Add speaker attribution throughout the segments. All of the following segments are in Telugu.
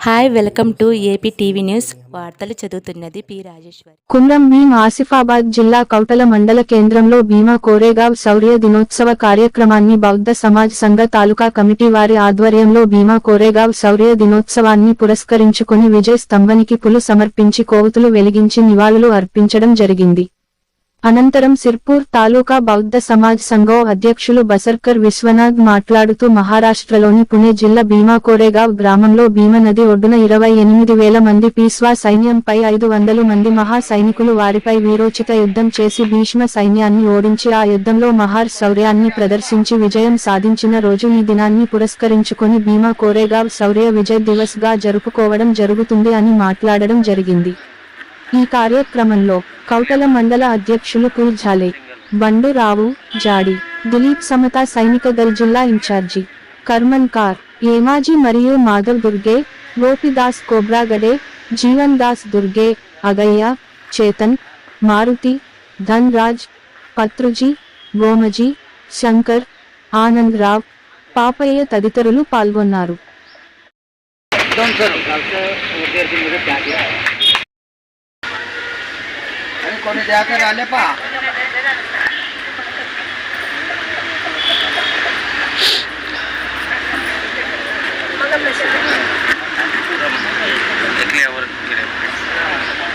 Speaker 1: Hi welcome to AP TV news. వార్తలు చదువుతున్నది పి రాజేశ్వరి.
Speaker 2: కుమ్రం భీం ఆసిఫాబాద్ జిల్లా కౌటల మండల కేంద్రంలో భీమా కోరేగావ్ శౌర్య దినోత్సవ కార్యక్రమాన్ని బౌద్ధ సమాజ్ సంఘ తాలూకా కమిటీ వారి ఆధ్వర్యంలో భీమా కోరేగావ్ శౌర్య దినోత్సవాన్ని పురస్కరించుకుని విజయ్ స్తంభానికి పూలు సమర్పించి కోవతులు వెలిగించి నివాళులు అర్పించడం జరిగింది. అనంతరం సిర్పూర్ తాలూకా బౌద్ధ సమాజ్ సంఘం అధ్యక్షులు బసర్కర్ విశ్వనాథ్ మాట్లాడుతూ మహారాష్ట్రలోని పుణె జిల్లా భీమా కోరేగావ్ గ్రామంలో భీమ నది ఒడ్డున 28,000 మంది పీస్వా సైన్యంపై 500 మంది మహా సైనికులు వారిపై వీరోచిత యుద్ధం చేసి భీష్మ సైన్యాన్ని ఓడించి ఆ యుద్ధంలో మహార్ శౌర్యాన్ని ప్రదర్శించి విజయం సాధించిన రోజు ఈ దినాన్ని పురస్కరించుకొని భీమా కోరేగావ్ శౌర్య విజయ్ దివస్ గా జరుపుకోవడం జరుగుతుంది అని మాట్లాడడం జరిగింది. ఈ కార్యక్రమంలో కౌటల మండల అధ్యక్షులు కూర్జాలే, బండు రావు, జాడి, దిలీప్ సమతా సైనిక దళ జిల్లా ఇన్ఛార్జి కర్మన్ కార్, ఏమాజీ మరియు మాధవ్ దుర్గే, గోపిదాస్ కోబ్రాగడే, జీవన్ దాస్ దుర్గే, అగయ్య, చేతన్, మారుతి, ధన్ రాజ్, పత్రుజీ, గోమజీ, శంకర్, ఆనంద్ రావ్, పాపయ్య తదితరులు పాల్గొన్నారు.
Speaker 3: कोणी जाकर आले पा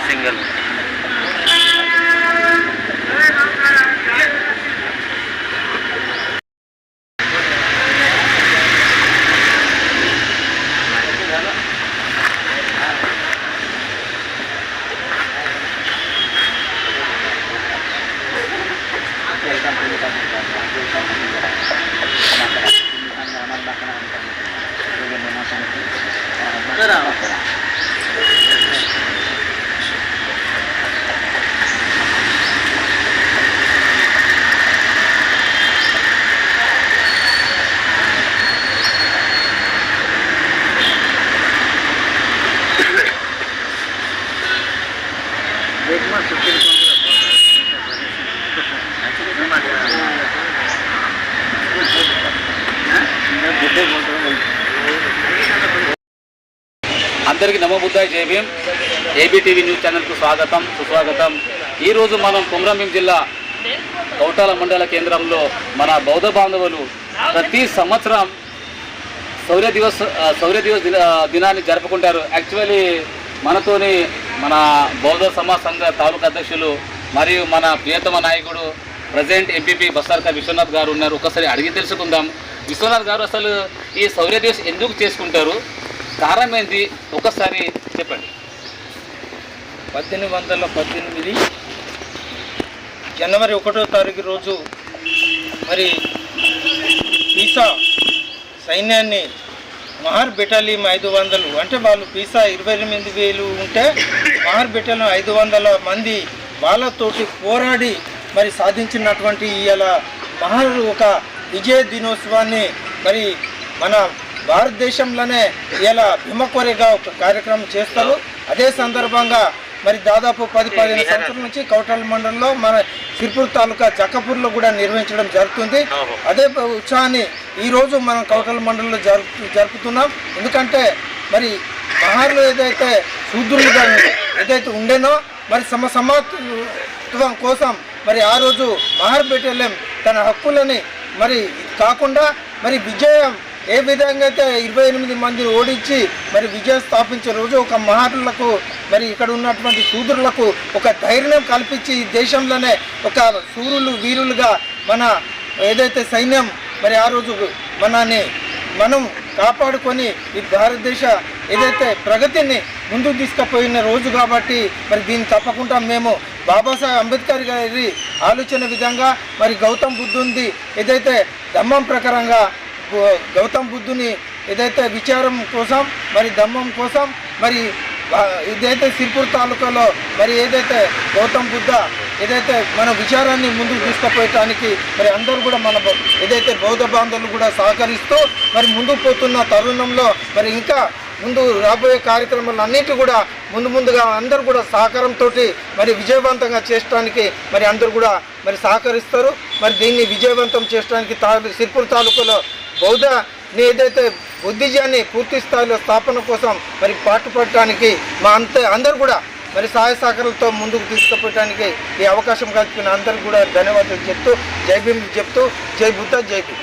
Speaker 3: सिंगल
Speaker 4: అందరికీ నమో బుద్ధాయ జై భీమ్. ఏబీ టీవీ న్యూస్ ఛానల్కు స్వాగతం సుస్వాగతం. ఈరోజు మనం కుమ్రం భీం జిల్లా కౌటాల మండల కేంద్రంలో మన బౌద్ధ బాంధవులు ప్రతి సంవత్సరం శౌర్య దివస్ దినాన్ని జరుపుకుంటారు. యాక్చువల్లీ మనతోని మన బౌద్ధ సమాజ్ సంఘ తాలూకా అధ్యక్షులు మరియు మన ప్రియతమ నాయకుడు ప్రజెంట్ ఎంపీపీ బసర్కర్ విశ్వనాథ్ గారు ఉన్నారు. ఒకసారి అడిగి తెలుసుకుందాం. విశ్వనాథ్ గారు, అసలు ఈ శౌర్య దివస్ ఎందుకు చేసుకుంటారు, కారణం ఏంటి, ఒకసారి చెప్పండి.
Speaker 3: 1818 జనవరి 1వ తారీఖు రోజు మరి పీసా సైన్యాన్ని మహార్ బెటాలియం 500, అంటే వాళ్ళు పీసా 28,000 ఉంటే మహార్ బెటాలియం 500 మంది వాళ్ళతోటి పోరాడి మరి సాధించినటువంటి ఇలా మహార్ ఒక విజయ దినోత్సవాన్ని మరి మన భారతదేశంలోనే ఇలా భీమా కోరేగావ్ ఒక కార్యక్రమం చేస్తారు. అదే సందర్భంగా మరి దాదాపు 10-15 సంవత్సరాల నుంచి కౌటల మండలంలో మన సిర్పూర్ తాలూకా చక్కపూర్లో కూడా నిర్వహించడం జరుగుతుంది. అదే ఉత్సాహాన్ని ఈరోజు మనం కౌటల మండలంలో జరుపుతున్నాం. ఎందుకంటే మరి మహార్లు ఏదైతే శూద్రులుగా ఏదైతే ఉండేనో మరి సమానత్వం కోసం మరి ఆ రోజు మహార్ బెటాలియం తన హక్కులని మరి కాకుండా మరి విజయం ఏ విధంగా అయితే 28 మందిని ఓడించి మరి విజయం స్థాపించే రోజు ఒక మహారులకు మరి ఇక్కడ ఉన్నటువంటి శూద్రులకు ఒక ధైర్యం కల్పించి ఈ దేశంలోనే ఒక శూరులు వీరులుగా మన ఏదైతే సైన్యం మరి ఆ రోజు మనం కాపాడుకొని ఈ భారతదేశ ఏదైతే ప్రగతిని ముందుకు తీసుకుపోయిన రోజు కాబట్టి మరి దీన్ని తప్పకుండా మేము బాబాసాహెబ్ అంబేద్కర్ గారి ఆలోచన విధంగా మరి గౌతమ్ బుద్ధుంది ఏదైతే ధమ్మం ప్రకారంగా గౌతమ్ బుద్ధుని ఏదైతే విచారం కోసం మరి ధమ్మం కోసం మరి ఇదైతే సిర్పూర్ తాలూకాలో మరి ఏదైతే గౌతమ్ బుద్ధ ఏదైతే మన విచారాన్ని ముందుకు తీసుకుపోయటానికి మరి అందరూ కూడా మన ఏదైతే బౌద్ధ బాంధవులు కూడా సహకరిస్తూ మరి ముందుకు పోతున్న తరుణంలో మరి ఇంకా ముందు రాబోయే కార్యక్రమాలు అన్నిటి కూడా ముందుగా అందరూ కూడా సహకారంతో మరి విజయవంతంగా చేయడానికి మరి అందరూ కూడా మరి సహకరిస్తారు. మరి దీన్ని విజయవంతం చేయడానికి సిర్పూర్ తాలూకాలో బౌద్ధ ఏదైతే బుద్ధిజాన్ని పూర్తి స్థాయిలో స్థాపన కోసం మరి పాటుపడటానికి మా అందరూ కూడా మరి సహాయ సహకారాలతో ముందుకు తీసుకుపోవడానికి ఈ అవకాశం కల్పించిన అందరికీ కూడా ధన్యవాదాలు చెప్తూ జై భీమ్ చెప్తూ జై బుద్ధ జై భీమ్.